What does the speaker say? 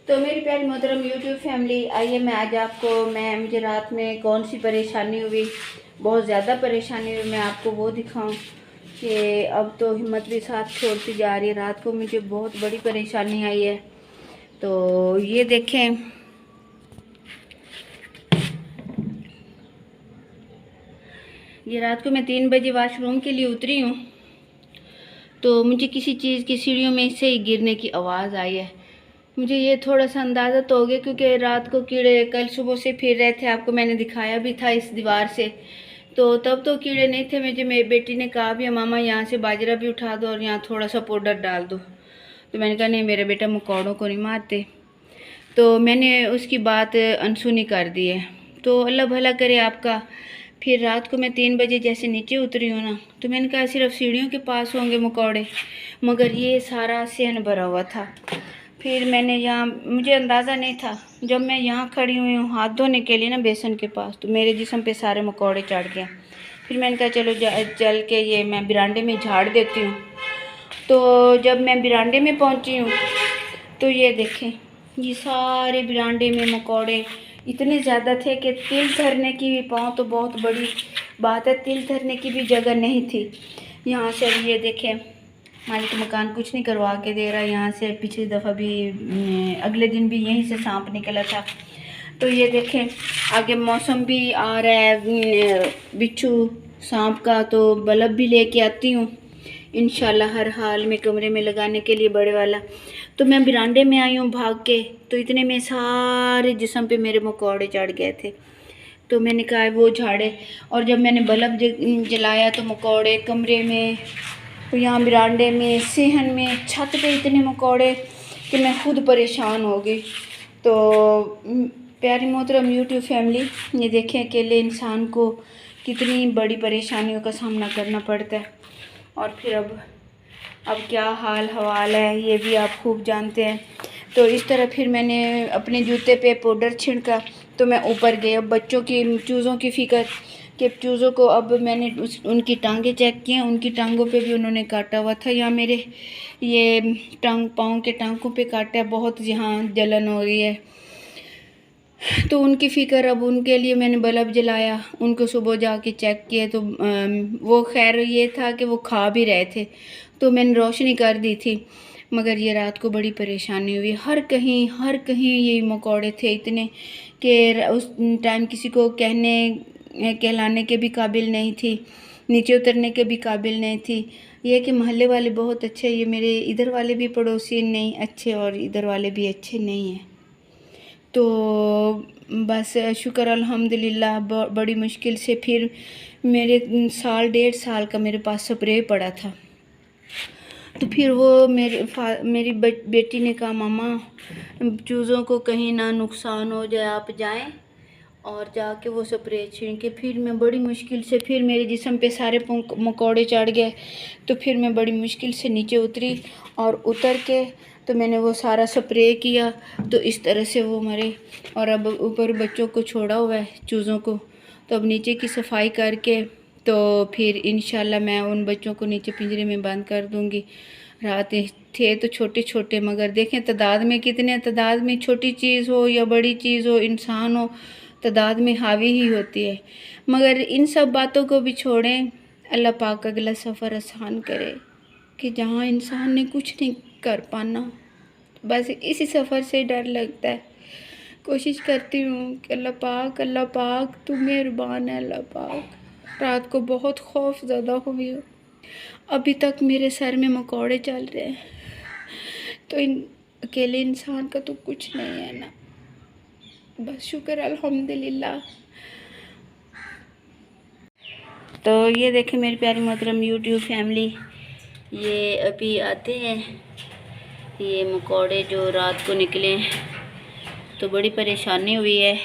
तो मेरी प्यारी मोहतरम यूट्यूब फैमिली, आइए मैं आज आपको मुझे रात में कौन सी परेशानी हुई, बहुत ज़्यादा परेशानी हुई, मैं आपको वो दिखाऊं कि अब तो हिम्मत भी साथ छोड़ती जा रही है। रात को मुझे बहुत बड़ी परेशानी आई है। तो ये देखें, ये रात को मैं 3 बजे वॉशरूम के लिए उतरी हूँ, तो मुझे किसी चीज़ की सीढ़ियों में से ही गिरने की आवाज़ आई है। मुझे ये थोड़ा सा अंदाज़ा तो हो गया, क्योंकि रात को कीड़े कल सुबह से फिर रहे थे, आपको मैंने दिखाया भी था इस दीवार से। तो तब तो कीड़े नहीं थे। मुझे मेरी बेटी ने कहा भी मामा यहाँ से बाजरा भी उठा दो और यहाँ थोड़ा सा पाउडर डाल दो। तो मैंने कहा नहीं, मेरा बेटा मकोड़ों को नहीं मारते। तो मैंने उसकी बात अनसुनी कर दी है। तो अल्लाह भला करे आपका। फिर रात को मैं 3 बजे जैसे नीचे उतरी हूँ ना, तो मैंने कहा सिर्फ सीढ़ियों के पास होंगे मकोड़े, मगर ये सारा सहन भरा हुआ था। फिर मैंने यहाँ, मुझे अंदाज़ा नहीं था, जब मैं यहाँ खड़ी हुई हूँ हाथ धोने के लिए ना बेसन के पास, तो मेरे जिस्म पे सारे मकोड़े चढ़ गए। फिर मैंने कहा चलो चल के ये मैं बिरांडे में झाड़ देती हूँ। तो जब मैं बिरांडे में पहुँची हूँ तो ये देखें, ये सारे बिरांडे में मकोड़े इतने ज़्यादा थे कि तिल धरने की भी, पाँव तो बहुत बड़ी बात है, तिल धरने की भी जगह नहीं थी यहाँ से। अब ये देखें, मालिक मकान कुछ नहीं करवा के दे रहा। यहाँ से पिछली दफ़ा भी, अगले दिन भी यहीं से सांप निकला था। तो ये देखें, आगे मौसम भी आ रहा है बिच्छू सांप का, तो बल्ब भी लेके आती हूँ इंशाल्लाह हर हाल में कमरे में लगाने के लिए बड़े वाला। तो मैं बिरांडे में आई हूँ भाग के, तो इतने में सारे जिस्म पे मेरे मकोड़े चढ़ गए थे। तो मैंने कहा वो झाड़े, और जब मैंने बल्ब जलाया तो मकोड़े कमरे में, तो यहाँ बिरांडे में, सेहन में, छत पे इतने मकोड़े कि मैं खुद परेशान हो गई। तो प्यारी मोहतरम यूट्यूब फैमिली, ये देखें अकेले इंसान को कितनी बड़ी परेशानियों का सामना करना पड़ता है। और फिर अब क्या हाल हवाल है ये भी आप खूब जानते हैं। तो इस तरह फिर मैंने अपने जूते पे पाउडर छिड़का, तो मैं ऊपर गई। अब बच्चों की चूज़ों की फ़िक्र कि चूज़ों को, अब मैंने उनकी टांगें चेक की हैं, उनकी टांगों पे भी उन्होंने काटा हुआ था। या मेरे ये पाँव के टांगों पे काटा है, बहुत यहाँ जलन हो रही है। तो उनकी फ़िक्र, अब उनके लिए मैंने बल्ब जलाया, उनको सुबह जाके चेक किया। तो वो खैर ये था कि वो खा भी रहे थे, तो मैंने रोशनी कर दी थी। मगर ये रात को बड़ी परेशानी हुई। हर कहीं ये मकोड़े थे इतने कि उस टाइम किसी को कहलाने के भी काबिल नहीं थी, नीचे उतरने के भी काबिल नहीं थी। ये कि मोहल्ले वाले बहुत अच्छे, ये मेरे इधर वाले भी पड़ोसी नहीं अच्छे और इधर वाले भी अच्छे नहीं हैं। तो बस शुक्र अल्हम्दुलिल्लाह, बड़ी मुश्किल से फिर मेरे 1.5 साल का मेरे पास स्प्रे पड़ा था। तो फिर वो मेरी बेटी ने कहा मामा चूज़ों को कहीं ना नुकसान हो जाए, आप जाएं और जाके वो स्प्रे छिड़के। फिर मैं बड़ी मुश्किल से, फिर मेरे जिस्म पे सारे मकोड़े चढ़ गए। तो फिर मैं बड़ी मुश्किल से नीचे उतरी, और उतर के तो मैंने वो सारा स्प्रे किया, तो इस तरह से वो मरे। और अब ऊपर बच्चों को छोड़ा हुआ है चूज़ों को, तो अब नीचे की सफाई करके तो फिर इंशाल्लाह मैं उन बच्चों को नीचे पिंजरे में बंद कर दूँगी। रात थे तो छोटे छोटे, मगर देखें तादाद में कितने, तादाद में छोटी चीज़ हो या बड़ी चीज़ हो, इंसान हो, तादाद में हावी ही होती है। मगर इन सब बातों को भी छोड़ें, अल्लाह पाक अगला सफ़र आसान करे कि जहाँ इंसान ने कुछ नहीं कर पाना। बस इसी सफ़र से डर लगता है। कोशिश करती हूँ कि अल्लाह पाक तू मेहरबान है। अल्लाह पाक, रात को बहुत खौफ ज़्यादा हुई हूँ, अभी तक मेरे सर में मकोड़े चल रहे हैं। तो इन अकेले इंसान का तो कुछ नहीं है ना, बस शुक्र अल्हम्दुलिल्लाह। तो ये देखें मेरी प्यारी मोहतरम यूट्यूब फैमिली, ये अभी आते हैं ये मकोड़े जो रात को निकले, तो बड़ी परेशानी हुई है।